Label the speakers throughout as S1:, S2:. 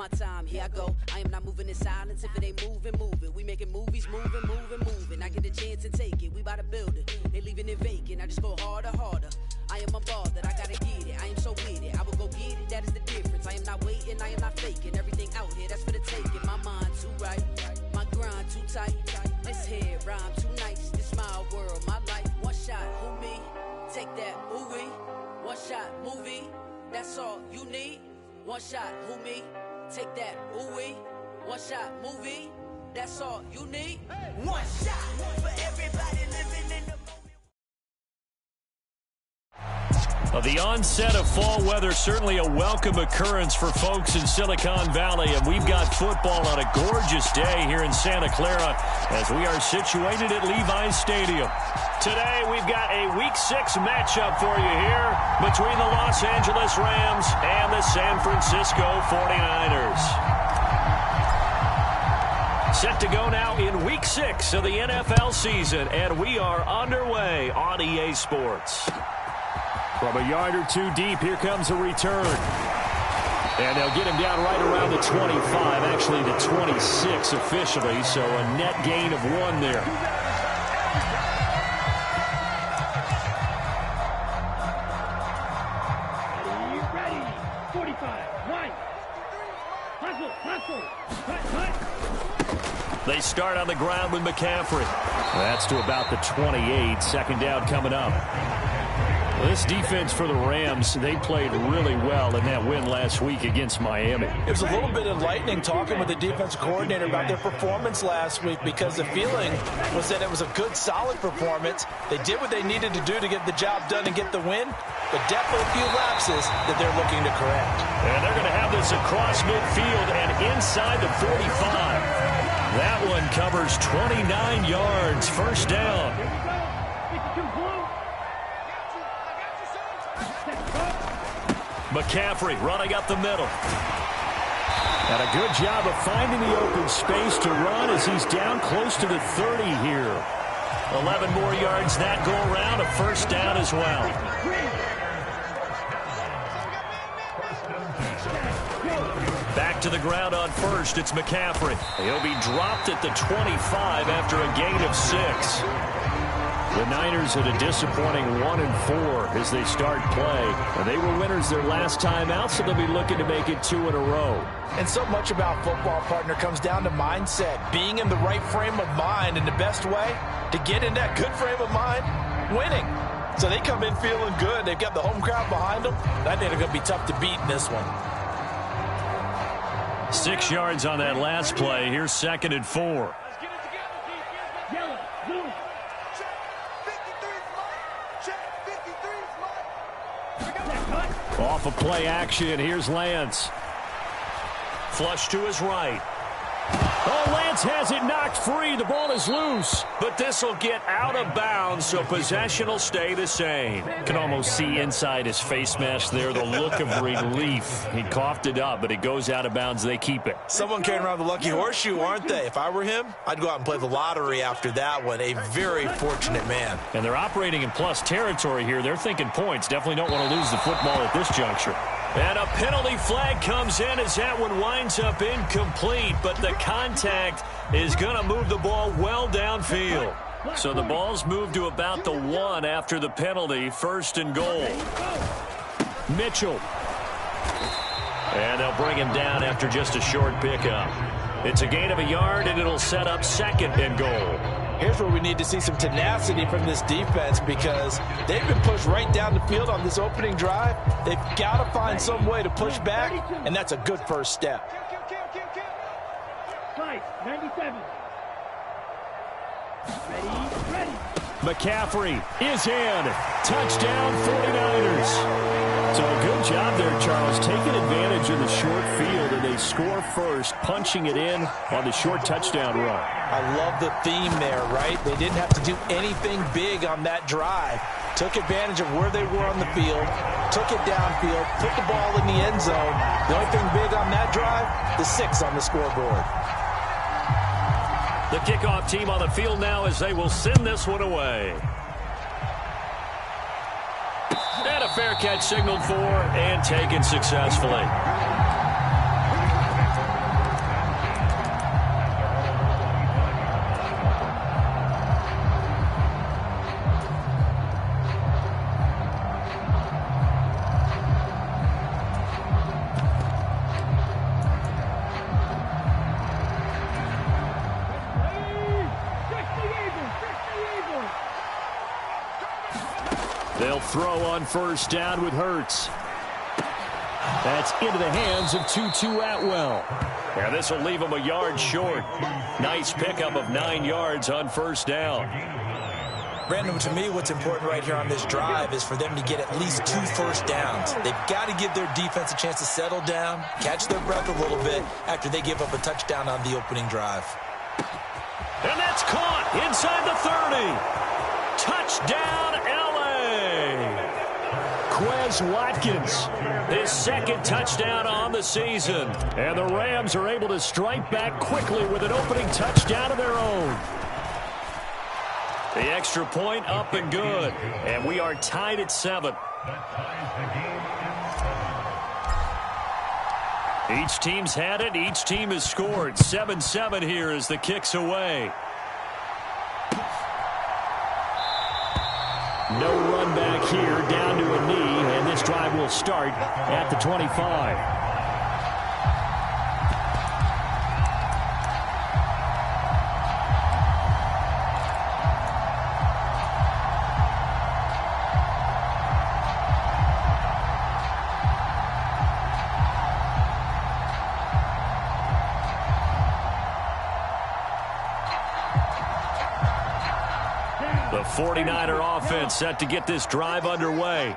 S1: my time, here I go. I am not moving in silence. If it ain't moving, move it. We making movies, moving. I get a chance and take it. We bout to build it. They leaving it vacant. I just go harder. I am a ball that I gotta get it. I am so with it. I will go get it. That is the difference. I am not waiting. I am not faking. Everything out here, that's for the taking. My mind too right. My grind too tight. This here rhyme too nice. This my world, my life. One shot, who me? Take that, ooh-wee. One shot, movie. That's all you need. One shot, who me? Take that, ooh-wee. One shot, movie. That's all you need. One shot for everybody living in the
S2: The onset of fall weather, certainly a welcome occurrence for folks in Silicon Valley, and we've got football on a gorgeous day here in Santa Clara as we are situated at Levi's Stadium. Today we've got a Week 6 matchup for you here between the Los Angeles Rams and the San Francisco 49ers. Set to go now in Week 6 of the NFL season, and we are underway on EA Sports. From a yard or two deep, here comes a return. And they'll get him down right around the 25, actually the 26 officially, so a net gain of 1 there.
S3: Ready, 45, right. Hustle.
S2: They start on the ground with McCaffrey. That's to about the 28, second down coming up. This defense for the Rams, they played really well in that win last week against Miami.
S4: It was a little bit enlightening talking with the defensive coordinator about their performance last week because the feeling was that it was a good, solid performance. They did what they needed to do to get the job done and get the win, but definitely a few lapses that they're looking to correct.
S2: And they're going to have this across midfield and inside the 45. That one covers 29 yards, first down. McCaffrey running up the middle. And a good job of finding the open space to run as he's down close to the 30 here. 11 more yards that go around, a first down as well. Back to the ground on first, it's McCaffrey. He'll be dropped at the 25 after a gain of 6. The Niners at a disappointing 1-4 as they start play. And they were winners their last time out, so they'll be looking to make it 2 in a row.
S4: And so much about football, partner, comes down to mindset. Being in the right frame of mind, and the best way to get in that good frame of mind, winning. So they come in feeling good. They've got the home crowd behind them. I think they're going to be tough to beat in this one.
S2: 6 yards on that last play. Here's 2nd and 4. Off of play action, here's Lance. Flush to his right. Oh, Lance has it knocked free. The ball is loose. But this will get out of bounds, so possession will stay the same. Can almost see inside his face mask there the look of relief. He coughed it up, but it goes out of bounds. They keep it.
S4: Someone carrying around the lucky horseshoe, aren't they? If I were him, I'd go out and play the lottery after that one. A very fortunate man.
S2: And they're operating in plus territory here. They're thinking points. Definitely don't want to lose the football at this juncture. And a penalty flag comes in as that one winds up incomplete, but the contact is going to move the ball well downfield. So the ball's moved to about the 1 after the penalty, 1st and goal. Mitchell. And they'll bring him down after just a short pickup. It's a gain of a yard, and it'll set up 2nd and goal.
S4: Here's where we need to see some tenacity from this defense because they've been pushed right down the field on this opening drive. They've got to find some way to push back, and that's a good first step.
S3: 97. Ready.
S2: McCaffrey is in. Touchdown 49ers. So a good job there, Charles, taking advantage of the short field, and they score first, punching it in on the short touchdown run.
S4: I love the theme there, right? They didn't have to do anything big on that drive. Took advantage of where they were on the field, took it downfield, put the ball in the end zone. The only thing big on that drive, the 6 on the scoreboard.
S2: The kickoff team on the field now as they will send this one away. And a fair catch signaled for and taken successfully. They'll throw on first down with Hurts. That's into the hands of Tutu Atwell. Yeah, this will leave him a yard short. Nice pickup of 9 yards on first down.
S4: Brandon, to me, what's important right here on this drive is for them to get at least 2 first downs. They've got to give their defense a chance to settle down, catch their breath a little bit after they give up a touchdown on the opening drive.
S2: And that's caught inside the 30. Touchdown, L.A. Quez Watkins, his second touchdown on the season. And the Rams are able to strike back quickly with an opening touchdown of their own. The extra point up and good. And we are tied at 7. Each team's had it. Each team has scored. 7-7 here as the kick's away. No run back here, down to a knee, and this drive will start at the 25. The 49er offense set to get this drive underway.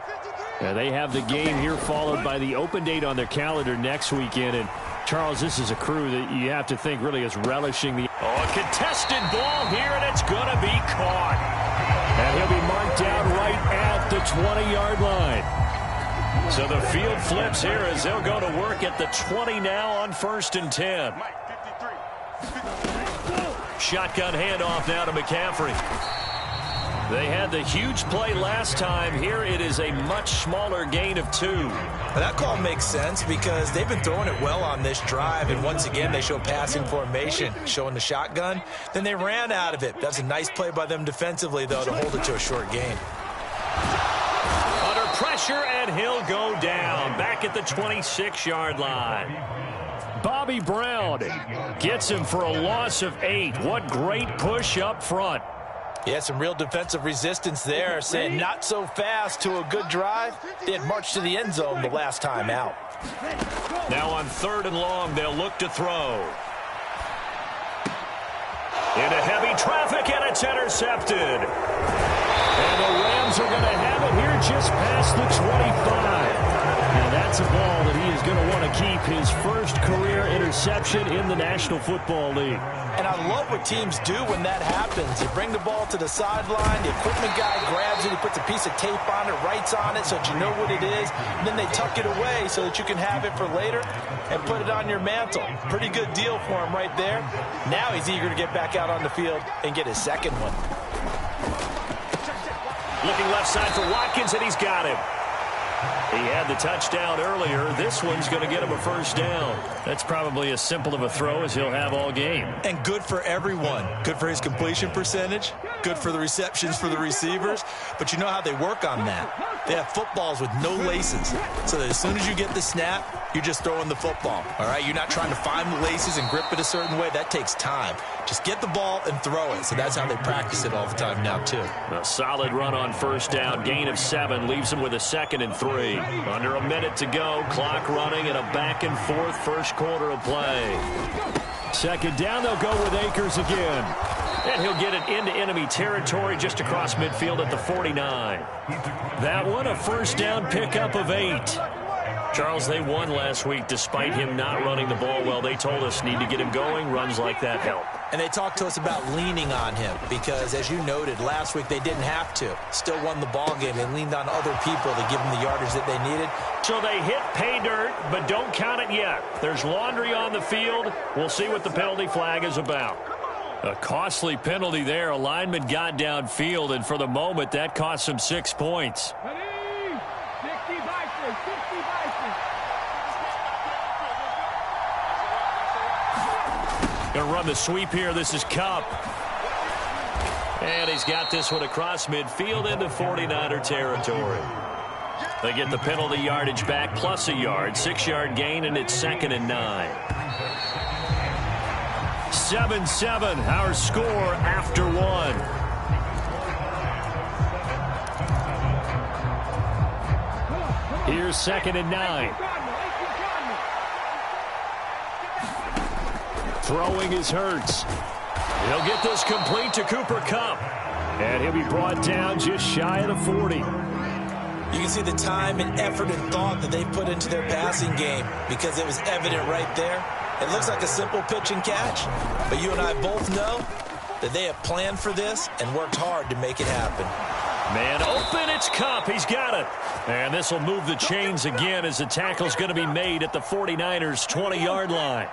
S2: They have the game here followed by the open date on their calendar next weekend. And, Charles, this is a crew that you have to think really is relishing the... a contested ball here, and it's going to be caught. And he'll be marked down right at the 20-yard line. So the field flips here as they'll go to work at the 20 now on 1st and 10. Shotgun handoff now to McCaffrey. They had the huge play last time. Here it is a much smaller gain of 2.
S4: Well, that call makes sense because they've been throwing it well on this drive, and once again they show passing formation, showing the shotgun. Then they ran out of it. That's a nice play by them defensively, though, to hold it to a short gain.
S2: Under pressure, and he'll go down back at the 26-yard line. Bobby Brown gets him for a loss of 8. What great push up front.
S4: Yeah, some real defensive resistance there, saying not so fast to a good drive. They had marched to the end zone the last time out.
S2: Now on 3rd and long, they'll look to throw. Into heavy traffic, and it's intercepted. And the Rams are going to have it here just past the 25. Now that's a ball that he is going to want to keep, his first career interception in the National Football League.
S4: And I love what teams do when that happens. You bring the ball to the sideline, the equipment guy grabs it, he puts a piece of tape on it, writes on it so that you know what it is, and then they tuck it away so that you can have it for later and put it on your mantle. Pretty good deal for him right there. Now he's eager to get back out on the field and get his second one.
S2: Looking left side for Watkins, and he's got him. He had the touchdown earlier. This one's going to get him a first down. That's probably as simple of a throw as he'll have all game.
S4: And good for everyone. Good for his completion percentage. Good for the receptions for the receivers. But you know how they work on that. They have footballs with no laces. So that as soon as you get the snap, you're just throwing the football. All right? You're not trying to find the laces and grip it a certain way. That takes time. Just get the ball and throw it. So that's how they practice it all the time now, too.
S2: A solid run on first down. Gain of 7 leaves him with a 2nd and 3. Under a minute to go. Clock running and a back-and-forth first quarter of play. 2nd down, they'll go with Akers again. And he'll get it into enemy territory just across midfield at the 49. That one, a first down pickup of 8. Charles, they won last week despite him not running the ball well. They told us need to get him going. Runs like that help.
S4: And they talked to us about leaning on him because, as you noted, last week they didn't have to. Still won the ball game. They leaned on other people to give them the yardage that they needed.
S2: So they hit pay dirt, but don't count it yet. There's laundry on the field. We'll see what the penalty flag is about. A costly penalty there. A lineman got downfield, and for the moment, that cost him 6 points. Going to run the sweep here. This is Kupp. And he's got this one across midfield into 49er territory. They get the penalty yardage back plus a yard. 6-yard gain, and it's 2nd and 9. 7-7, our score after 1. Here's 2nd and 9. Throwing is Hurts. He'll get this complete to Cooper Kupp. And he'll be brought down just shy of the 40.
S4: You can see the time and effort and thought that they put into their passing game because it was evident right there. It looks like a simple pitch and catch, but you and I both know that they have planned for this and worked hard to make it happen.
S2: Man open, it's Kupp. He's got it. And this will move the chains again as the tackle's going to be made at the 49ers' 20-yard line.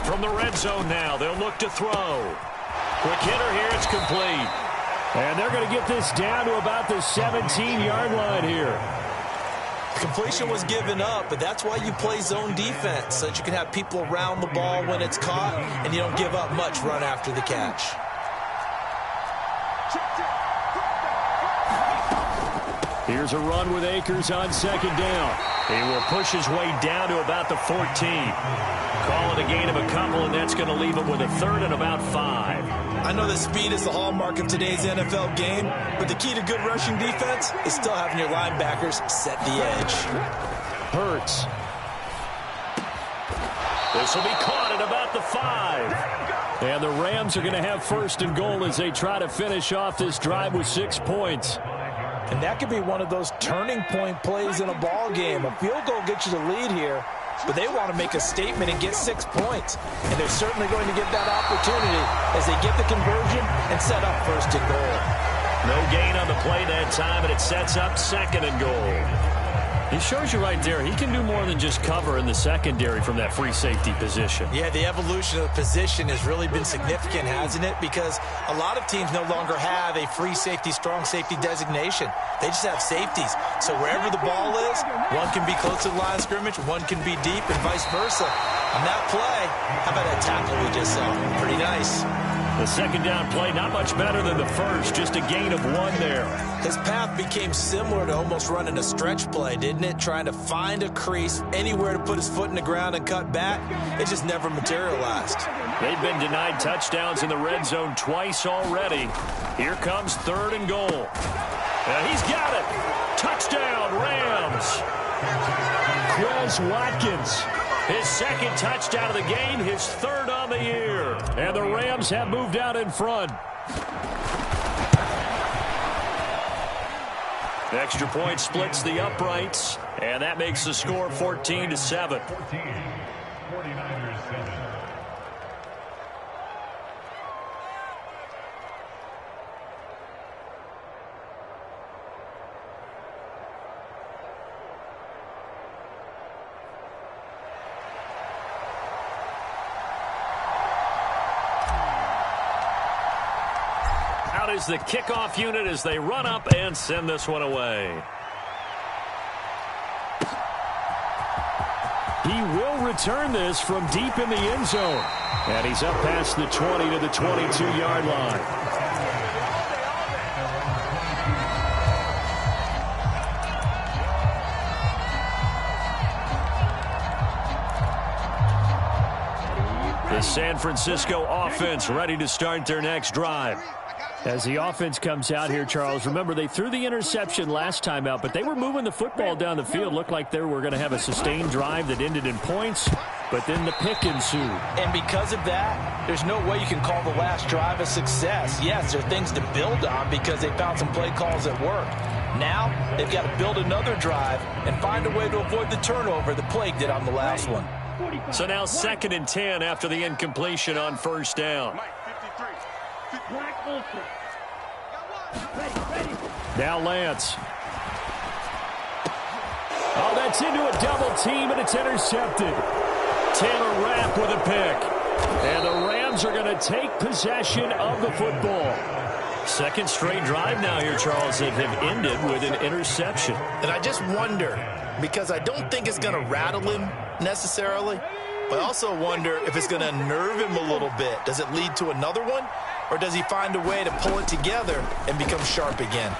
S2: From the red zone now, they'll look to throw. Quick hitter here, it's complete. And they're going to get this down to about the 17-yard line here.
S4: Completion was given up, but that's why you play zone defense, so that you can have people around the ball when it's caught, and you don't give up much run after the catch.
S2: Here's a run with Akers on 2nd down. He will push his way down to about the 14. Call it a gain of a couple, and that's going to leave him with a 3rd and about 5.
S4: I know that speed is the hallmark of today's NFL game, but the key to good rushing defense is still having your linebackers set the edge.
S2: Hurts. This will be caught at about the 5. And the Rams are going to have 1st and goal as they try to finish off this drive with 6 points.
S4: And that could be one of those turning point plays in a ball game. A field goal gets you the lead here, but they want to make a statement and get 6 points. And they're certainly going to get that opportunity as they get the conversion and set up 1st and goal.
S2: No gain on the play that time, and it sets up 2nd and goal. He shows you right there, he can do more than just cover in the secondary from that free safety position.
S4: Yeah, the evolution of the position has really been significant, hasn't it? Because a lot of teams no longer have a free safety, strong safety designation. They just have safeties. So wherever the ball is, one can be close to the line of scrimmage, one can be deep, and vice versa. On that play, how about that tackle we just saw? Pretty nice.
S2: The 2nd down play, not much better than the first, just a gain of 1 there.
S4: His path became similar to almost running a stretch play, didn't it? Trying to find a crease, anywhere to put his foot in the ground and cut back. It just never materialized.
S2: They've been denied touchdowns in the red zone twice already. Here comes 3rd and goal. And he's got it. Touchdown, Rams. Quez Watkins. His 2nd touchdown of the game, his 3rd on the year. And the Rams have moved out in front. Extra point splits the uprights, and that makes the score 14-7. Is the kickoff unit as they run up and send this one away. He will return this from deep in the end zone. And he's up past the 20 to the 22-yard line. The San Francisco offense ready to start their next drive. As the offense comes out here, Charles, remember they threw the interception last time out, but they were moving the football down the field. Looked like they were going to have a sustained drive that ended in points, but then the pick ensued. And because of that, there's no way you can call the last drive a success. Yes, there are things to build on because they found some play calls that work. Now, they've got to build another drive and find a way to avoid the turnover that plagued it on the last one. So now 2nd and 10 after the incompletion on 1st down. Now Lance. Oh, that's into a double team, and it's intercepted. Taylor Rapp with a pick. And the Rams are going to take possession of the football. 2nd straight drive now here, Charles, that have ended with an interception.
S4: And I just wonder, because I don't think it's going to rattle him necessarily, but I also wonder if it's going to unnerve him a little bit. Does it lead to another one? Or does he find a way to pull it together and become sharp again?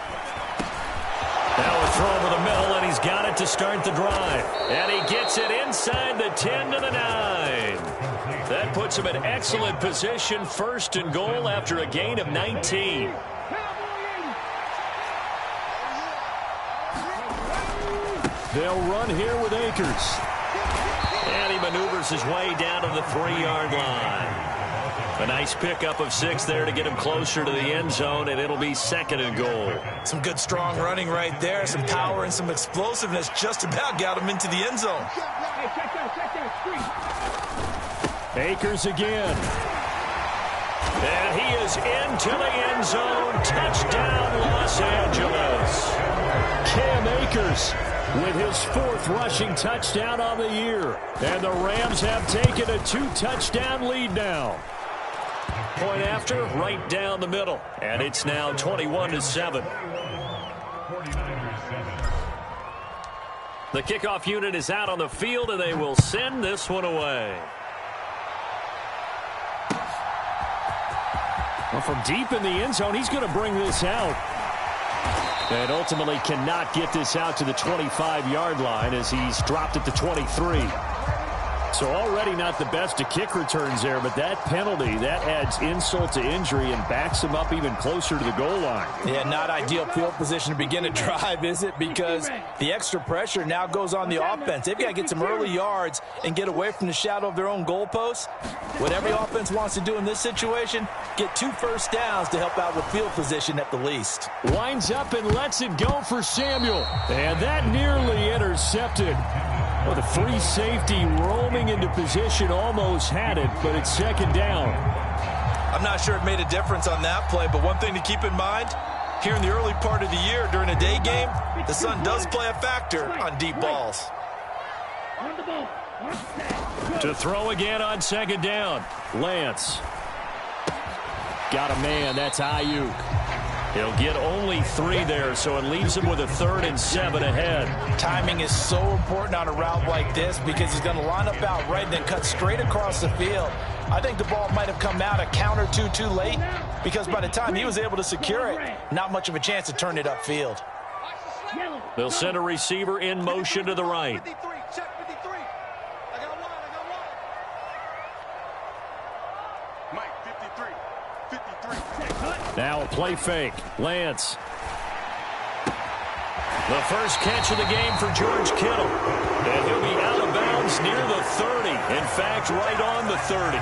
S2: Now a throw over the middle, and he's got it to start the drive. And he gets it inside the 10 to the 9. That puts him in excellent position, 1st and goal after a gain of 19. They'll run here with Akers. And he maneuvers his way down to the 3-yard line. A nice pickup of 6 there to get him closer to the end zone, and it'll be 2nd and goal.
S4: Some good, strong running right there. Some power and some explosiveness just about got him into the end zone.
S3: Hey, check that,
S2: Akers again. And he is into the end zone. Touchdown, Los Angeles. Cam Akers with his 4th rushing touchdown on the year. And the Rams have taken a 2-touchdown lead now. Point after, right down the middle. And it's now 21-7. The kickoff unit is out on the field, and they will send this one away. Well, from deep in the end zone, he's going to bring this out. And ultimately cannot get this out to the 25-yard line as he's dropped it to 23. So already not the best of kick returns there, but that penalty, that adds insult to injury and backs him up even closer to the goal line.
S4: Yeah, not ideal field position to begin a drive, is it? Because the extra pressure now goes on the offense. They've got to get some early yards and get away from the shadow of their own goalposts. What every offense wants to do in this situation, get 2 first downs to help out with field position at the least.
S2: Winds up and lets it go for Samuel. And that nearly intercepted. Well, the free safety roaming into position almost had it, but it's 2nd down.
S4: I'm not sure it made a difference on that play, but one thing to keep in mind, here in the early part of the year during a day game, the sun does play a factor on deep balls.
S2: To throw again on 2nd down. Lance. Got a man. That's Ayuk. He'll get only 3 there, so it leaves him with a 3rd and 7 ahead.
S4: Timing is so important on a route like this because he's going to line up out right and then cut straight across the field. I think the ball might have come out a count or two too late because by the time he was able to secure it, not much of a chance to turn it upfield.
S2: They'll send a receiver in motion to the right. Now a play fake. Lance. The first catch of the game for George Kittle. And he'll be out of bounds near the 30. In fact, right on the 30.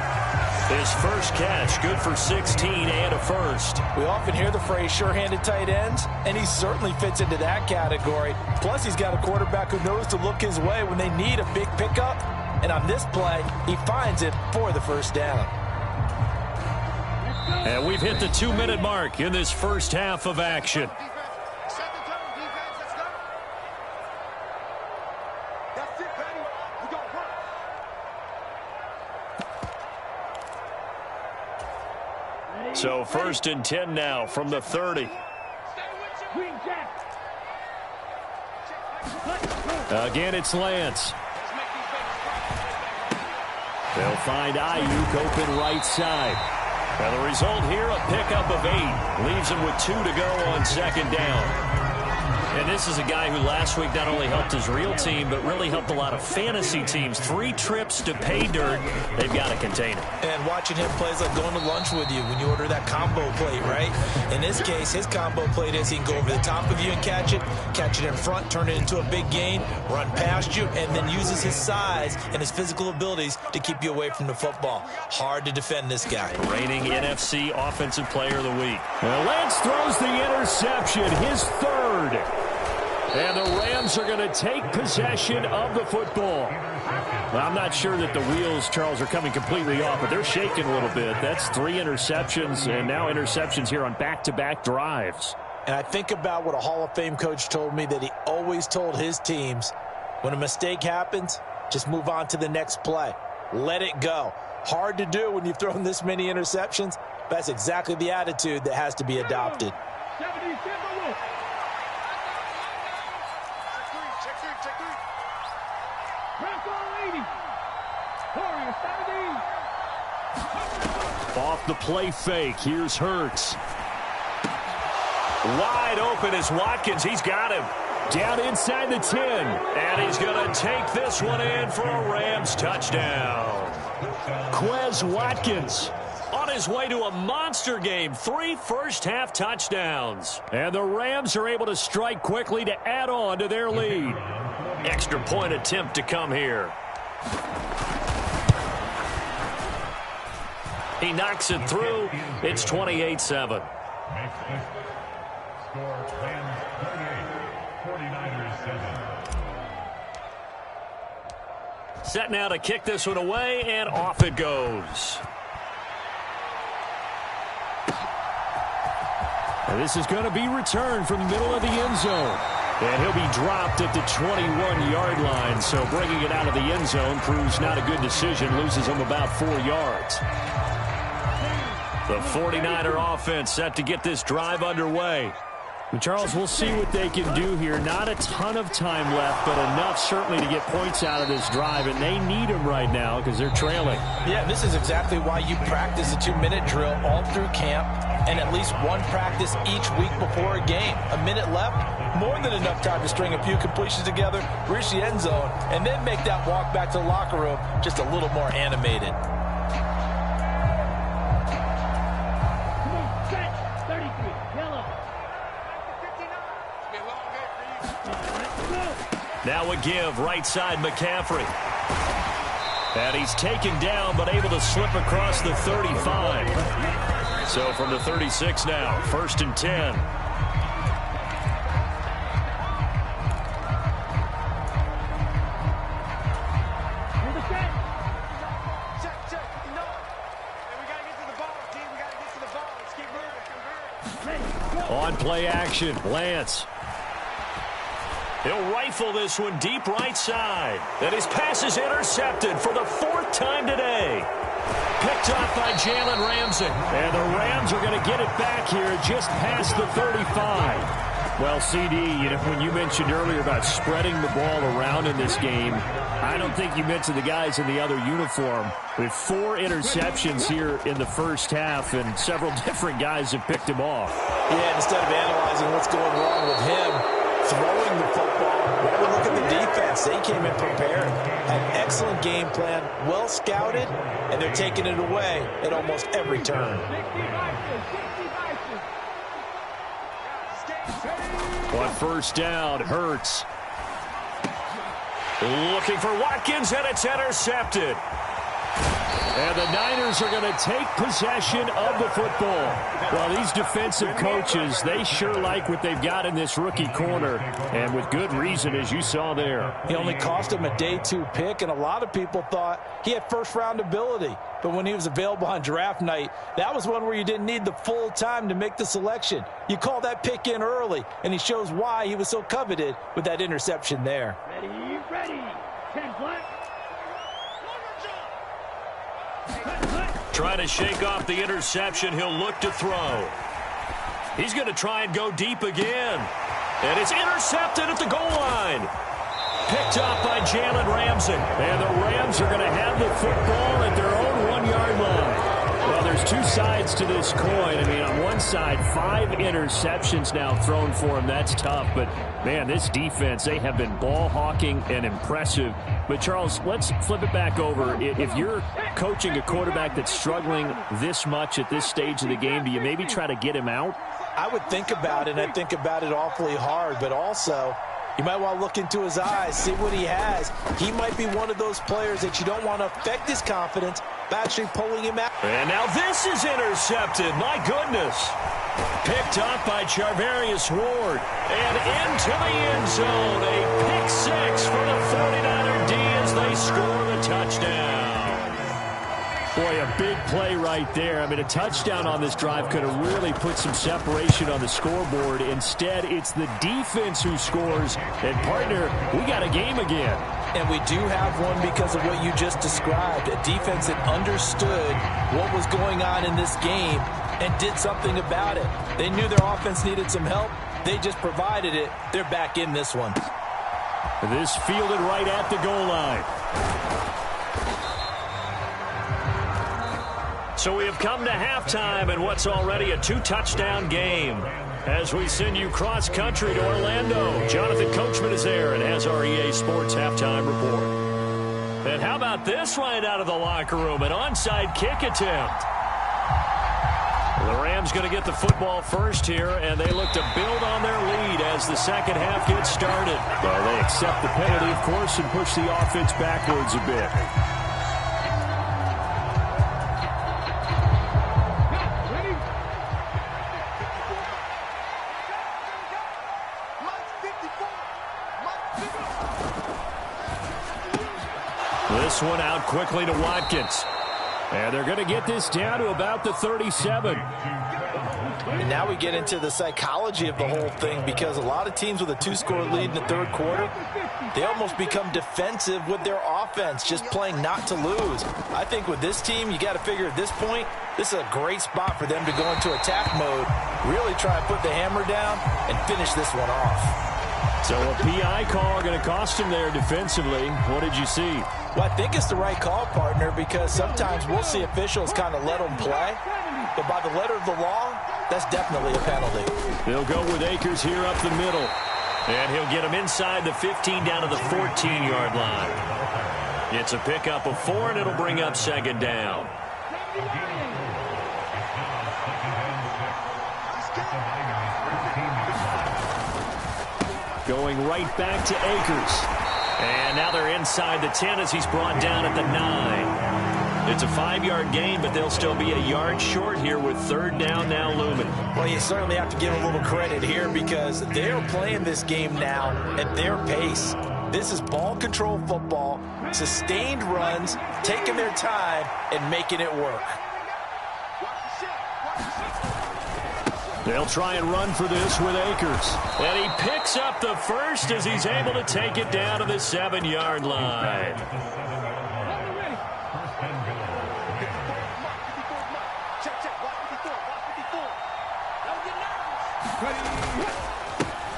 S2: His first catch, good for 16 and a first.
S4: We often hear the phrase sure-handed tight ends, and he certainly fits into that category. Plus, he's got a quarterback who knows to look his way when they need a big pickup. And on this play, he finds it for the first down.
S2: And we've hit the 2-minute mark in this first half of action. So 1st and 10 now from the 30. Again, it's Lance. They'll find Ayuk open right side. And the result here, a pickup of 8. Leaves him with 2 to go on 2nd down. And this is a guy who last week not only helped his real team, but really helped a lot of fantasy teams. 3 trips to pay dirt. They've got to contain him.
S4: And watching him play is like going to lunch with you when you order that combo plate, right? In this case, his combo plate is he can go over the top of you and catch it in front, turn it into a big gain, run past you, and then uses his size and his physical abilities to keep you away from the football. Hard to defend this guy.
S2: Reigning NFC Offensive Player of the Week. Well, Lance throws the interception, his 3rd. And the Rams are going to take possession of the football. Well, I'm not sure that the wheels, Charles, are coming completely off, but they're shaking a little bit. That's 3 interceptions, and now interceptions here on back-to-back drives.
S4: And I think about what a Hall of Fame coach told me that he always told his teams, when a mistake happens, just move on to the next play. Let it go. Hard to do when you've thrown this many interceptions, but that's exactly the attitude that has to be adopted.
S2: Off the play fake, here's Hurts. Wide open is Watkins. He's got him. Down inside the 10. And he's going to take this one in for a Rams touchdown. Quez Watkins on his way to a monster game. 3 first-half touchdowns. And the Rams are able to strike quickly to add on to their lead. extra point attempt to come here. He knocks it through. It's 28-7.
S5: Score Rams 38, 49ers 7.
S2: Set now to kick this one away, and off it goes.
S6: And this is going to be returned from the middle of the end zone. And he'll be dropped at the 21-yard line. So bringing it out of the end zone proves not a good decision. Loses him about 4 yards.
S2: The 49er offense set to get this drive underway.
S6: And Charles, we'll see what they can do here. Not a ton of time left, but enough certainly to get points out of this drive. And they need them right now because they're trailing.
S4: Yeah, this is exactly why you practice a 2-minute drill all through camp and at least one practice each week before a game. A minute left, more than enough time to string a few completions together, reach the end zone, and then make that walk back to the locker room just a little more animated.
S2: Now a give, right side McCaffrey. And he's taken down, but able to slip across the 35. So from the 36 now, 1st and 10. On play action, Lance. He'll rifle this one deep right side. And his pass is intercepted for the 4th time today. Picked off by Jalen Ramsey.
S6: And the Rams are going to get it back here just past the 35. Well, CD, when you mentioned earlier about spreading the ball around in this game, I don't think you mentioned the guys in the other uniform. With 4 interceptions here in the first half, and several different guys have picked him off.
S4: Yeah, instead of analyzing what's going wrong with him, throwing the football, rather look at the defense. They came in prepared, had an excellent game plan, well scouted, and they're taking it away at almost every turn.
S2: On 1st down, Hurts. Looking for Watkins, and it's intercepted.
S6: And the Niners are going to take possession of the football. Well, these defensive coaches, they sure like what they've got in this rookie corner, and with good reason, as you saw there.
S4: He only cost him a day 2 pick, and a lot of people thought he had first-round ability. But when he was available on draft night, that was one where you didn't need the full time to make the selection. You call that pick in early, and he shows why he was so coveted with that interception there.
S3: Ready. 10 black.
S2: Trying to shake off the interception. He'll look to throw. He's going to try and go deep again. And it's intercepted at the goal line. Picked up by Jalen Ramsey.
S6: And the Rams are going to have the football at their own 1-yard line. Well, there's 2 sides to this coin. I mean, on one side, 5 interceptions now thrown for him. That's tough. But, man, this defense, they have been ball hawking and impressive. But, Charles, let's flip it back over. If you're coaching a quarterback that's struggling this much at this stage of the game, do you maybe try to get him out?
S4: I would think about it, and I think about it awfully hard. But also, you might want to look into his eyes, see what he has. He might be one of those players that you don't want to affect his confidence by actually pulling him out.
S2: And now this is intercepted. My goodness. Picked up by Charvarius Ward. And into the end zone. A pick 6 for the 49er D as they score the touchdown.
S6: Boy, a big play right there. I mean, a touchdown on this drive could have really put some separation on the scoreboard. Instead, it's the defense who scores. And, partner, we got a game again.
S4: And we do have one because of what you just described. A defense that understood what was going on in this game and did something about it. They knew their offense needed some help. They just provided it. They're back in this one.
S6: This fielded right at the goal line.
S2: So we have come to halftime in what's already a 2-touchdown game. As we send you cross-country to Orlando, Jonathan Coachman is there and has our EA Sports halftime report. And how about this right out of the locker room? An onside kick attempt. The Rams Rams going to get the football first here, and they look to build on their lead as the second half gets started.
S6: Well, they accept the penalty, of course, and push the offense backwards a bit.
S2: This one out quickly to Watkins. And they're going to get this down to about the 37.
S4: And now we get into the psychology of the whole thing, because a lot of teams with a 2-score lead in the third quarter, they almost become defensive with their offense, just playing not to lose. I think with this team, you got to figure at this point, this is a great spot for them to go into attack mode, really try and put the hammer down and finish this one off.
S2: So a PI call going to cost him there defensively. What did you see?
S4: Well, I think it's the right call, partner, because sometimes we'll see officials kind of let them play. But by the letter of the law, that's definitely a penalty.
S2: They'll go with Akers here up the middle. And he'll get him inside the 15 down to the 14-yard line. It's a pickup of 4, and it'll bring up second down. Going right back to Akers. And now they're inside the 10 as he's brought down at the 9. It's a 5-yard gain, but they'll still be a yard short here with third down now looming.
S4: Well, you certainly have to give them a little credit here, because they're playing this game now at their pace. This is ball control football, sustained runs, taking their time and making it work.
S2: They'll try and run for this with Akers. And he picks up the first as he's able to take it down to the 7-yard line.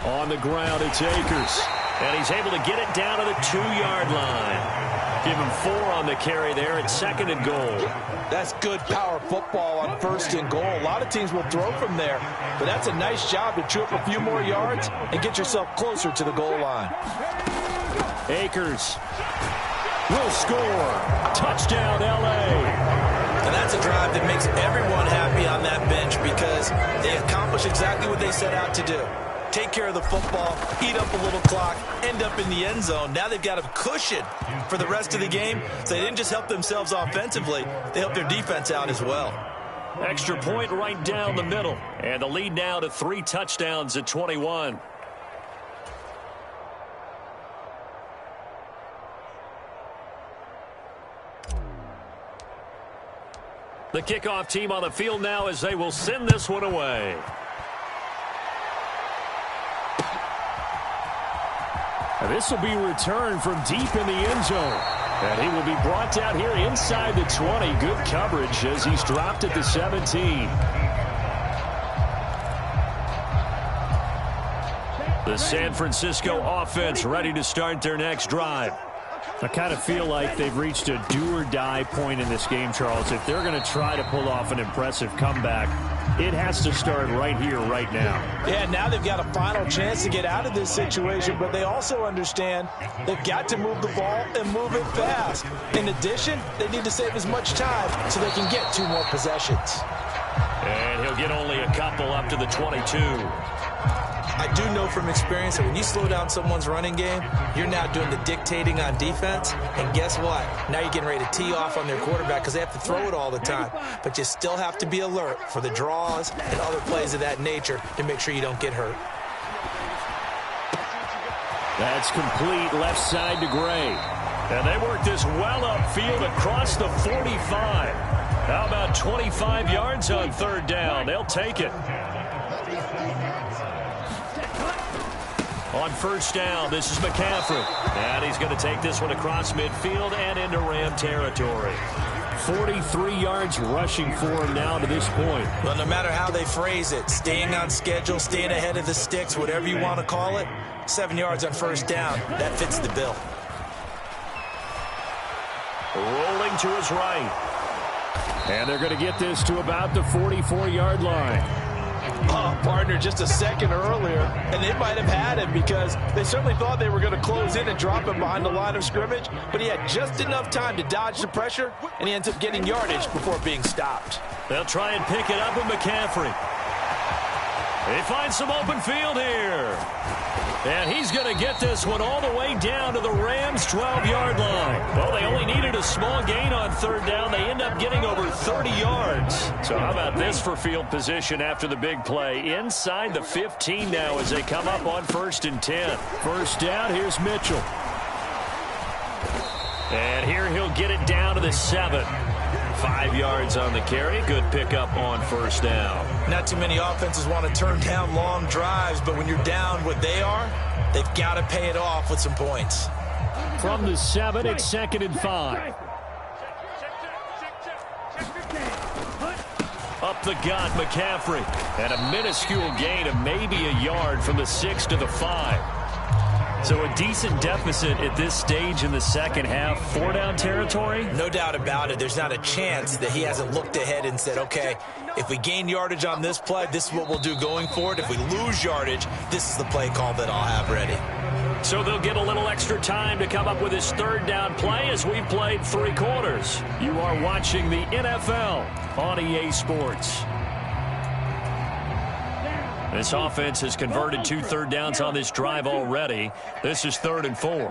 S2: On the ground, it's Akers. And he's able to get it down to the 2-yard line. Give him 4 on the carry there at 2nd and goal.
S4: That's good power football on 1st and goal. A lot of teams will throw from there, but that's a nice job to chew up a few more yards and get yourself closer to the goal line.
S2: Akers will score. Touchdown, L.A.
S4: And that's a drive that makes everyone happy on that bench, because they accomplish exactly what they set out to do. Take care of the football, eat up a little clock, end up in the end zone. Now they've got a cushion for the rest of the game. So they didn't just help themselves offensively, they helped their defense out as well.
S2: Extra point right down the middle. And the lead now to 3 touchdowns at 21. The kickoff team on the field now as they will send this one away. And this will be returned from deep in the end zone. And he will be brought down here inside the 20. Good coverage as he's dropped at the 17. The San Francisco offense ready to start their next drive.
S6: I kind of feel like they've reached a do-or-die point in this game, Charles. If they're going to try to pull off an impressive comeback, it has to start right here, right now.
S4: Yeah, now they've got a final chance to get out of this situation, but they also understand they've got to move the ball and move it fast. In addition, they need to save as much time so they can get 2 more possessions.
S2: And he'll get only a couple up to the 22.
S4: I do know from experience that when you slow down someone's running game, you're now doing the dictating on defense. And guess what? Now you're getting ready to tee off on their quarterback because they have to throw it all the time. But you still have to be alert for the draws and other plays of that nature to make sure you don't get hurt.
S2: That's complete left side to Gray. And they work this well upfield across the 45. How about 25 yards on third down? They'll take it. On first down, this is McCaffrey. And he's going to take this one across midfield and into Ram territory. 43 yards rushing for him now to this point.
S4: Well, no matter how they phrase it, staying on schedule, staying ahead of the sticks, whatever you want to call it, 7 yards on first down, that fits the bill.
S2: Rolling to his right. And they're going to get this to about the 44-yard line.
S4: Oh, partner, just a second earlier, and they might have had him because they certainly thought they were going to close in and drop him behind the line of scrimmage, but he had just enough time to dodge the pressure, and he ends up getting yardage before being stopped.
S2: They'll try and pick it up with McCaffrey. They find some open field here. And he's going to get this one all the way down to the Rams' 12-yard line. Well, they only needed a small gain on third down. They end up getting over 30 yards. So how about this for field position after the big play? Inside the 15 now as they come up on 1st and 10. First down, here's Mitchell. And here he'll get it down to the 7. 5 yards on the carry. Good pickup on first down.
S4: Not too many offenses want to turn down long drives, but when you're down what they are, they've got to pay it off with some points.
S6: From the 7, it's 2nd and 5.
S2: Up the gut, McCaffrey. And a minuscule gain of maybe a yard from the 6 to the 5. So a decent deficit at this stage in the second half. 4-down territory?
S4: No doubt about it. There's not a chance that he hasn't looked ahead and said, okay, if we gain yardage on this play, this is what we'll do going forward. If we lose yardage, this is the play call that I'll have ready.
S2: So they'll get a little extra time to come up with his 3rd down play as we played 3 quarters. You are watching the NFL on EA Sports. This offense has converted 2 third downs on this drive already. This is 3rd and 4.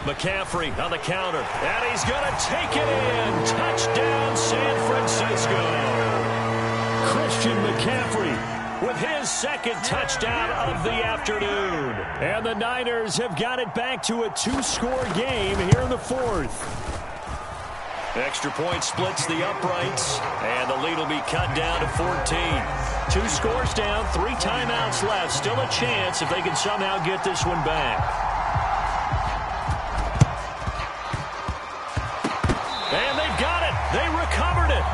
S2: McCaffrey on the counter. And he's going to take it in. Touchdown, San Francisco.
S6: Christian McCaffrey
S2: with his 2nd touchdown of the afternoon.
S6: And the Niners have got it back to a 2-score game here in the 4th.
S2: Extra point splits the uprights, and the lead will be cut down to 14. 2 scores down, 3 timeouts left. Still a chance if they can somehow get this one back. And they've got it. They recovered it.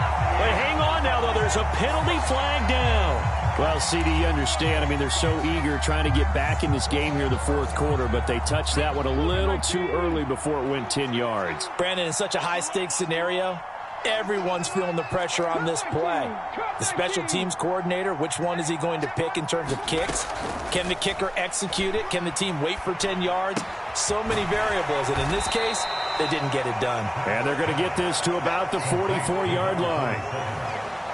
S2: But hang on now, though. There's a penalty flag down.
S6: Well, CD, you understand. I mean, they're so eager trying to get back in this game here in the 4th quarter, but they touched that one a little too early before it went 10 yards.
S4: Brandon, in such a high-stakes scenario, everyone's feeling the pressure on this play. The special teams coordinator, which one is he going to pick in terms of kicks? Can the kicker execute it? Can the team wait for 10 yards? So many variables, and in this case, they didn't get it done.
S6: And they're going to get this to about the 44-yard line.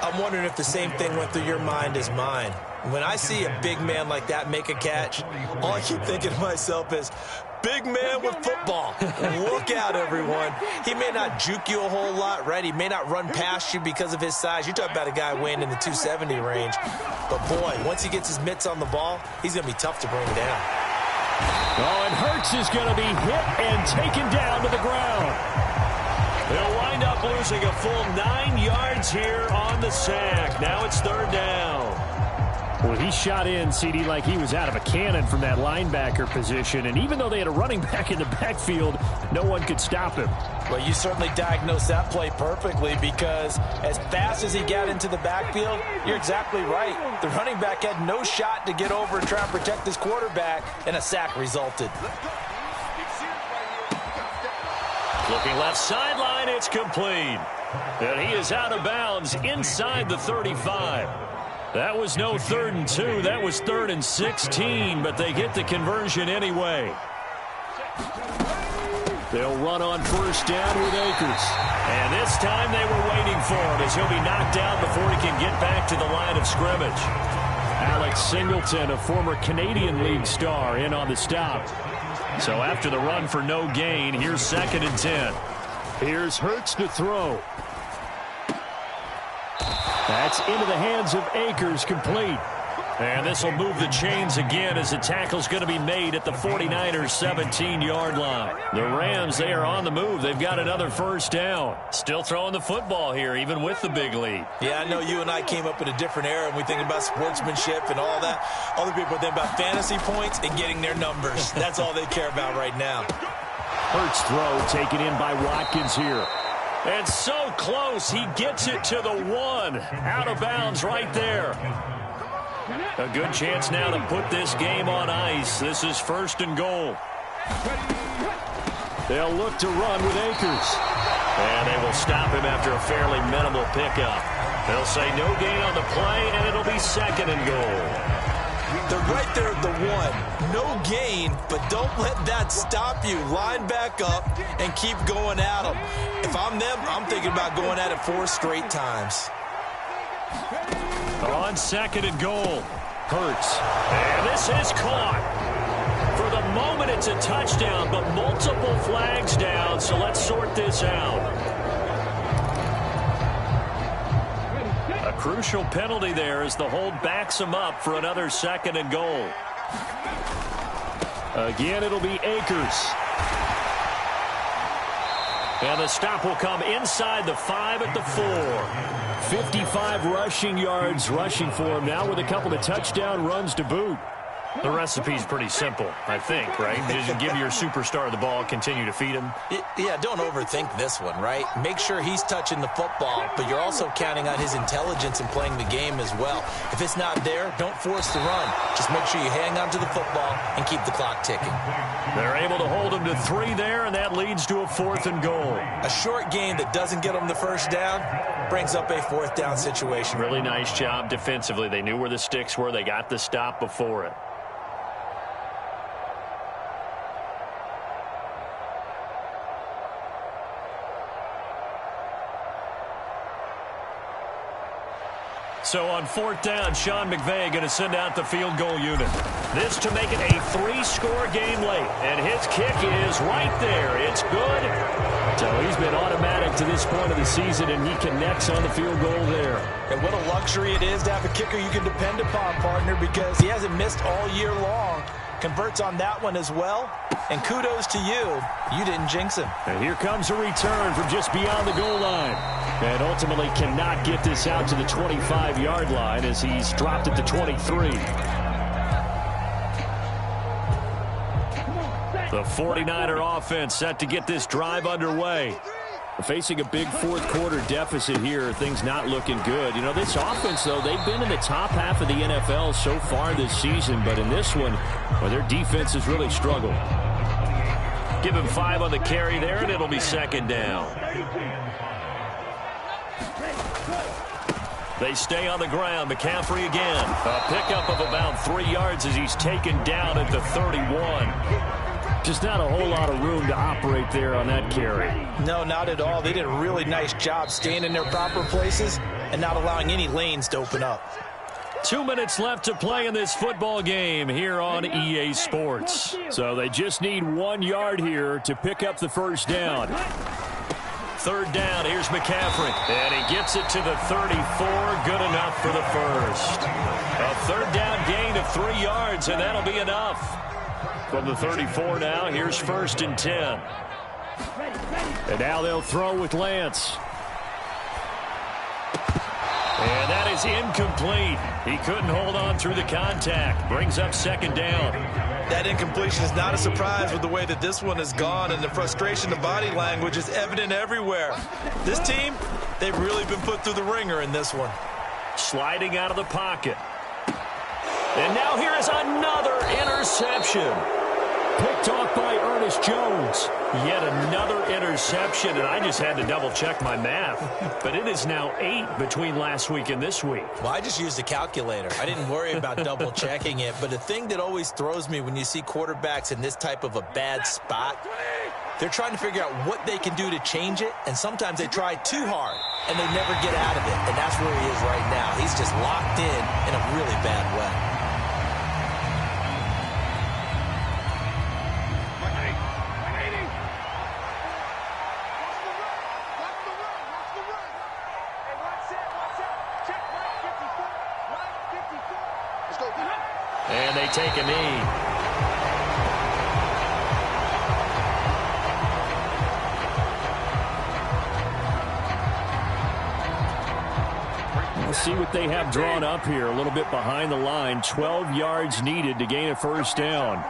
S4: I'm wondering if the same thing went through your mind as mine. When I see a big man like that make a catch, all I keep thinking to myself is, big man with football. Look out, everyone. He may not juke you a whole lot, right? He may not run past you because of his size. You're talking about a guy weighing in the 270 range. But, boy, once he gets his mitts on the ball, he's going to be tough to bring down.
S6: Oh, and Hurts is going to be hit and taken down to the ground.
S2: They'll wind up losing a full 9 yards here on the sack. Now it's 3rd down.
S6: Well, he shot in, CD, like he was out of a cannon from that linebacker position. And even though they had a running back in the backfield, no one could stop him.
S4: Well, you certainly diagnosed that play perfectly because as fast as he got into the backfield, you're exactly right. The running back had no shot to get over and try and protect his quarterback, and a sack resulted.
S2: Looking left sideline, it's complete. And he is out of bounds inside the 35. That was no 3rd and 2. That was 3rd and 16, but they get the conversion anyway.
S6: They'll run on 1st down with Akers.
S2: And this time they were waiting for him as he'll be knocked down before he can get back to the line of scrimmage.
S6: Alex Singleton, a former Canadian League star, in on the stop.
S2: So after the run for no gain, here's 2nd and 10.
S6: Here's Hurts to throw. That's into the hands of Akers, complete.
S2: And this will move the chains again as the tackle's going to be made at the 49ers' 17-yard line. The Rams, they are on the move. They've got another 1st down. Still throwing the football here, even with the big lead.
S4: Yeah, I know you and I came up in a different era, and we think about sportsmanship and all that. Other people think about fantasy points and getting their numbers. That's all they care about right now.
S6: Hurts throw taken in by Watkins here.
S2: And so close, he gets it to the 1. Out of bounds right there. A good chance now to put this game on ice. This is 1st and goal.
S6: They'll look to run with Akers.
S2: And they will stop him after a fairly minimal pickup. They'll say no gain on the play, and it'll be 2nd and goal.
S4: They're right there at the 1. No gain, but don't let that stop you. Line back up and keep going at them. If I'm them, I'm thinking about going at it 4 straight times.
S2: On 2nd and goal. Hurts. And this is caught. For the moment, it's a touchdown, but multiple flags down, so let's sort this out. A crucial penalty there as the hold backs him up for another 2nd and goal. Again, it'll be Akers. And the stop will come inside the 5 at the 4. 55 rushing yards rushing for him now with a couple of touchdown runs to boot. The recipe's pretty simple, I think, right? Just give your superstar the ball, continue to feed him.
S4: Yeah, don't overthink this one, right? Make sure he's touching the football, but you're also counting on his intelligence in playing the game as well. If it's not there, don't force the run. Just make sure you hang on to the football and keep the clock ticking.
S2: They're able to hold him to 3 there, and that leads to a 4th and goal.
S4: A short game that doesn't get them the first down brings up a 4th down situation.
S2: Really nice job defensively. They knew where the sticks were. They got the stop before it. So on 4th down, Sean McVay going to send out the field goal unit. This to make it a 3-score game late. And his kick is right there. It's good. So he's been automatic to this point of the season, and he connects on the field goal there.
S4: And what a luxury it is to have a kicker you can depend upon, partner, because he hasn't missed all year long. Converts on that one as well. And kudos to you. You didn't jinx him.
S6: And here comes a return from just beyond the goal line. And ultimately cannot get this out to the 25-yard line as he's dropped it to 23. The 49er offense set to get this drive underway. Facing a big 4th quarter deficit here, things not looking good. You know, this offense, though, they've been in the top half of the NFL so far this season, but in this one, well, their defense has really struggled.
S2: Give him 5 on the carry there, and it'll be 2nd down. They stay on the ground. McCaffrey again. A pickup of about 3 yards as he's taken down at the 31.
S6: Just not a whole lot of room to operate there on that carry.
S4: No, not at all. They did a really nice job staying in their proper places and not allowing any lanes to open up.
S2: 2 minutes left to play in this football game here on EA Sports.
S6: So they just need 1 yard here to pick up the first down.
S2: 3rd down, here's McCaffrey. And he gets it to the 34, good enough for the first. A 3rd down gain of 3 yards, and that'll be enough. From the 34 now, here's 1st and 10.
S6: And now they'll throw with Lance.
S2: And that is incomplete. He couldn't hold on through the contact. Brings up 2nd down.
S4: That incompletion is not a surprise with the way that this one has gone, and the frustration of body language is evident everywhere. This team, they've really been put through the ringer in this one.
S2: Sliding out of the pocket. And now here is another interception.
S6: Picked off by Ernest Jones.
S2: Yet another interception, and I just had to double-check my math. But it is now 8 between last week and this week.
S4: Well, I just used a calculator. I didn't worry about double-checking it. But the thing that always throws me when you see quarterbacks in this type of a bad spot, they're trying to figure out what they can do to change it, and sometimes they try too hard, and they never get out of it. And that's where he is right now. He's just locked in a really bad way.
S2: And they take a knee.
S6: Let's see what they have drawn up here. A little bit behind the line. 12 yards needed to gain a first down.